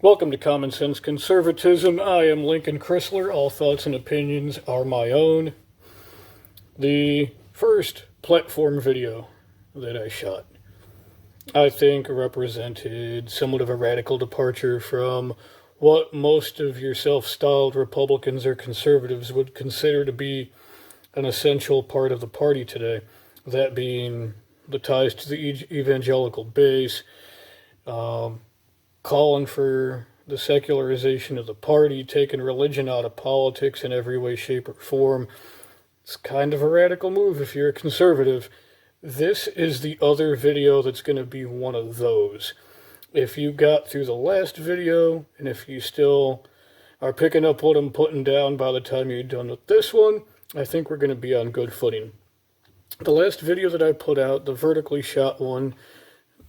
Welcome to Common Sense Conservatism. I am Lincoln Chrysler. All thoughts and opinions are my own. The first platform video that I shot, I think, represented somewhat of a radical departure from what most of your self-styled Republicans or conservatives would consider to be an essential part of the party today, that being the ties to the evangelical base, calling for the secularization of the party, taking religion out of politics in every way, shape, or form. It's kind of a radical move if you're a conservative. This is the other video that's going to be one of those. If you got through the last video, and if you still are picking up what I'm putting down by the time you're done with this one, I think we're going to be on good footing. The last video that I put out, the vertically shot one,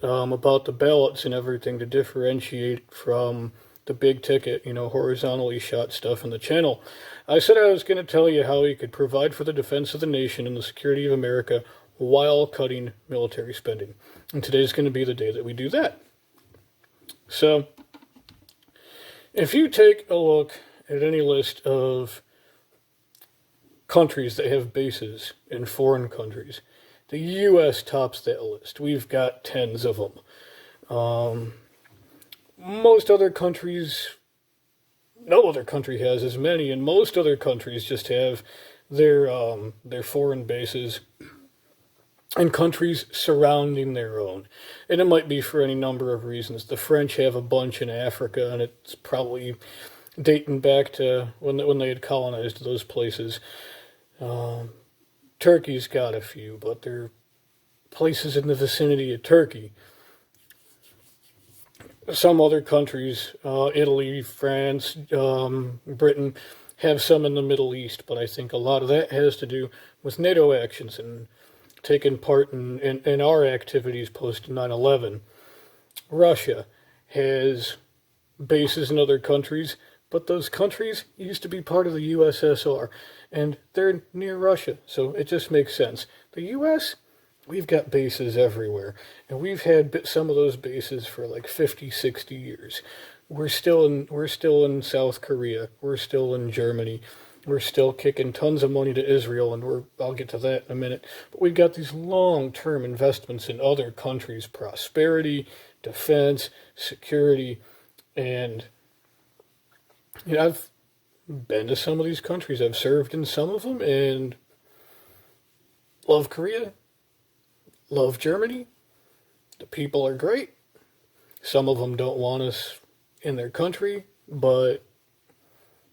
about the ballots and everything to differentiate from the big ticket, horizontally shot stuff in the channel. I said I was going to tell you how you could provide for the defense of the nation and the security of America while cutting military spending. And today's going to be the day that we do that. So, if you take a look at any list of countries that have bases in foreign countries, the U.S. tops that list. We've got tens of them. Most other countries, no other country has as many, and most other countries just have their foreign bases and countries surrounding their own. And it might be for any number of reasons. The French have a bunch in Africa, and it's probably dating back to when they had colonized those places. Turkey's got a few, but they're places in the vicinity of Turkey. Some other countries, Italy, France, Britain, have some in the Middle East, but I think a lot of that has to do with NATO actions and taking part in our activities post 9/11. Russia has bases in other countries, but those countries used to be part of the USSR, and they're near Russia, so it just makes sense. The U.S., we've got bases everywhere, and we've had some of those bases for like 50, 60 years. We're still in South Korea. We're still in Germany. We're still kicking tons of money to Israel, and I'll get to that in a minute. But we've got these long-term investments in other countries' prosperity, defense, security, and I've been to some of these countries. I've served in some of them, and love Korea, love Germany. The people are great. Some of them don't want us in their country, but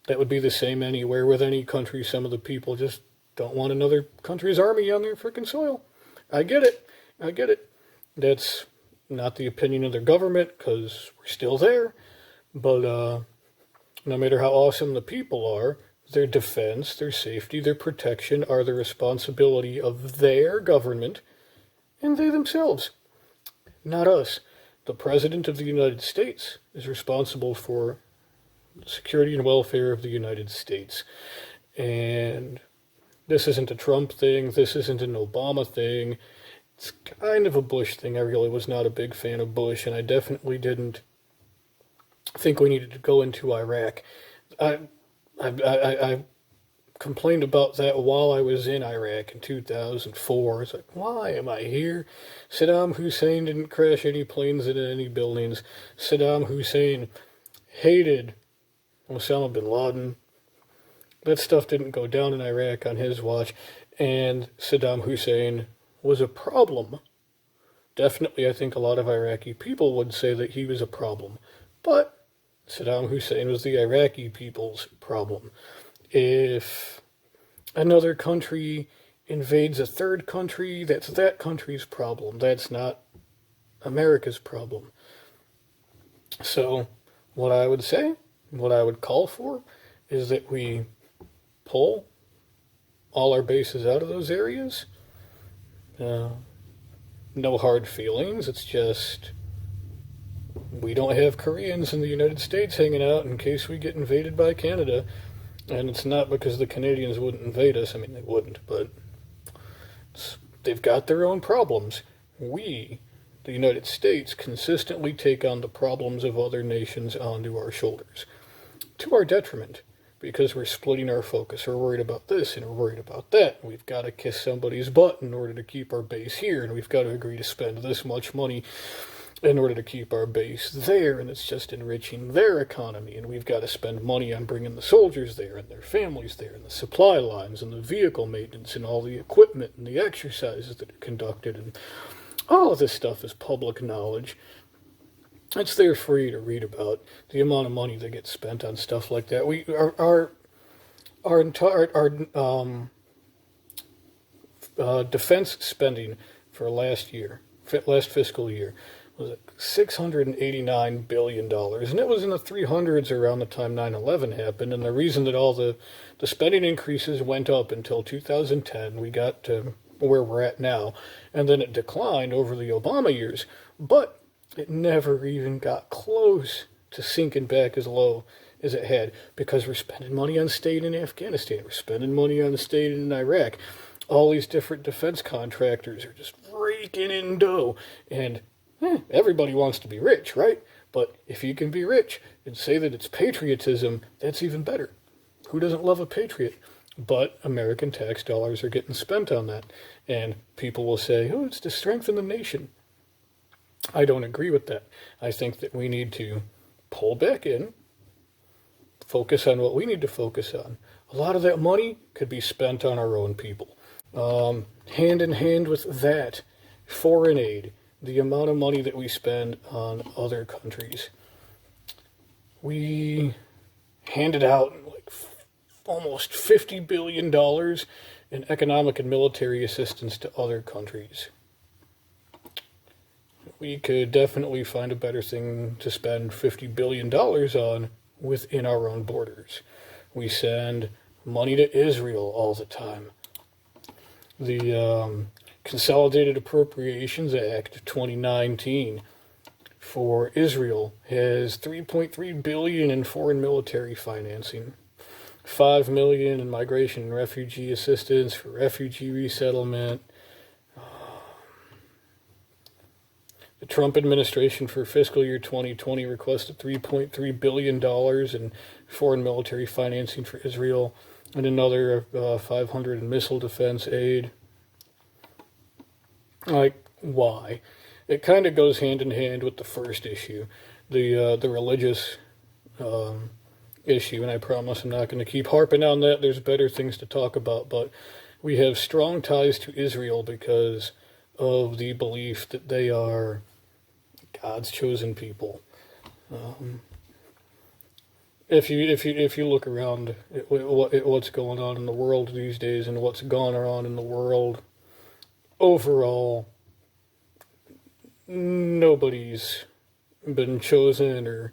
that would be the same anywhere with any country. Some of the people just don't want another country's army on their freaking soil. I get it. That's not the opinion of their government, because we're still there, but no matter how awesome the people are, their defense, their safety, their protection are the responsibility of their government and they themselves, not us. The President of the United States is responsible for the security and welfare of the United States. And this isn't a Trump thing. This isn't an Obama thing. It's kind of a Bush thing. I really was not a big fan of Bush, and I definitely didn't think we needed to go into Iraq. I complained about that while I was in Iraq in 2004. It's like, why am I here? Saddam Hussein didn't crash any planes into any buildings. Saddam Hussein hated Osama bin Laden. That stuff didn't go down in Iraq on his watch, and Saddam Hussein was a problem. Definitely, I think a lot of Iraqi people would say that he was a problem. But Saddam Hussein was the Iraqi people's problem. If another country invades a third country, that's that country's problem. That's not America's problem. So, what I would say, what I would call for, is that we pull all our bases out of those areas. No hard feelings. It's just we don't have Koreans in the United States hanging out in case we get invaded by Canada. And it's not because the Canadians wouldn't invade us. I mean, they wouldn't, but they've got their own problems. We, the United States, consistently take on the problems of other nations onto our shoulders, to our detriment, because we're splitting our focus. We're worried about this and we're worried about that. We've got to kiss somebody's butt in order to keep our base here, and we've got to agree to spend this much money in order to keep our base there, and it's just enriching their economy, and we've got to spend money on bringing the soldiers there and their families there and the supply lines and the vehicle maintenance and all the equipment and the exercises that are conducted, and all of this stuff is public knowledge. It's there for you to read about, the amount of money that gets spent on stuff like that. Our entire defense spending for last fiscal year, was $689 billion. And it was in the 300s around the time 9/11 happened. And the reason that all the spending increases went up until 2010, we got to where we're at now. And then it declined over the Obama years. But it never even got close to sinking back as low as it had, because we're spending money on staying in Afghanistan. We're spending money on staying in Iraq. All these different defense contractors are just raking in dough. And everybody wants to be rich, right? But if you can be rich and say that it's patriotism, that's even better. Who doesn't love a patriot? But American tax dollars are getting spent on that. And people will say, oh, it's to strengthen the nation. I don't agree with that. I think that we need to pull back in, focus on what we need to focus on. A lot of that money could be spent on our own people. Hand in hand with that, foreign aid, the amount of money that we spend on other countries. We handed out like almost $50 billion in economic and military assistance to other countries. We could definitely find a better thing to spend $50 billion on within our own borders. We send money to Israel all the time. The Consolidated Appropriations Act 2019 for Israel has $3.3 billion in foreign military financing, $5 million in migration and refugee assistance for refugee resettlement. The Trump administration for fiscal year 2020 requested $3.3 billion in foreign military financing for Israel, and another $500 in missile defense aid. Like, why? It kind of goes hand in hand with the first issue, the religious issue, and I promise I'm not going to keep harping on that. There's better things to talk about, but we have strong ties to Israel because of the belief that they are God's chosen people. If you look around at what's going on in the world these days and what's gone on in the world overall, nobody's been chosen or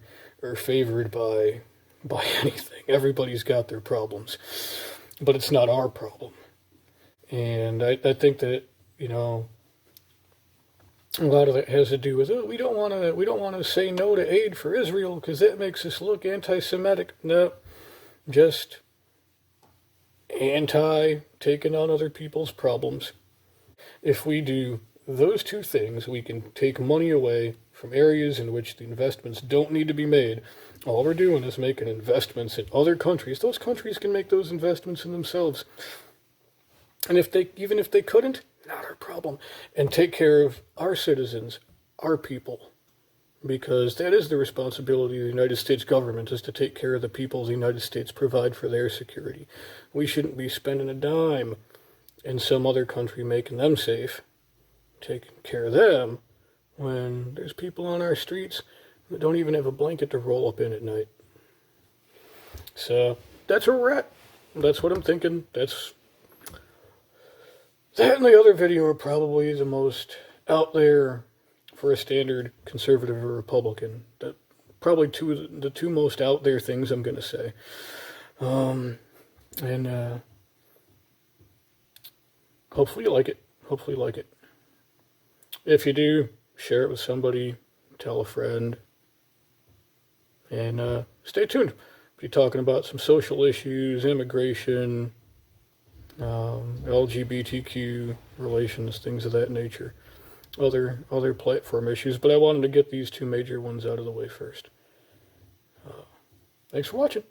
favored by anything. Everybody's got their problems, but it's not our problem. And I think that, a lot of that has to do with, we don't want to say no to aid for Israel because that makes us look anti-Semitic. No, just taking on other people's problems. If we do those two things, we can take money away from areas in which the investments don't need to be made. All we're doing is making investments in other countries. Those countries can make those investments in themselves. And even if they couldn't, not our problem. And take care of our citizens, our people. Because that is the responsibility of the United States government, is to take care of the people the United States provide for their security. We shouldn't be spending a dime in some other country making them safe, taking care of them, when there's people on our streets that don't even have a blanket to roll up in at night. So that's where we're at. That's what I'm thinking. That and the other video are probably the most out there for a standard conservative or Republican. That probably the two most out there things I'm going to say. Hopefully you like it. Hopefully you like it. If you do, share it with somebody, tell a friend, and stay tuned. Be talking about some social issues, immigration, LGBTQ relations, things of that nature. other platform issues, but I wanted to get these two major ones out of the way first. Thanks for watching.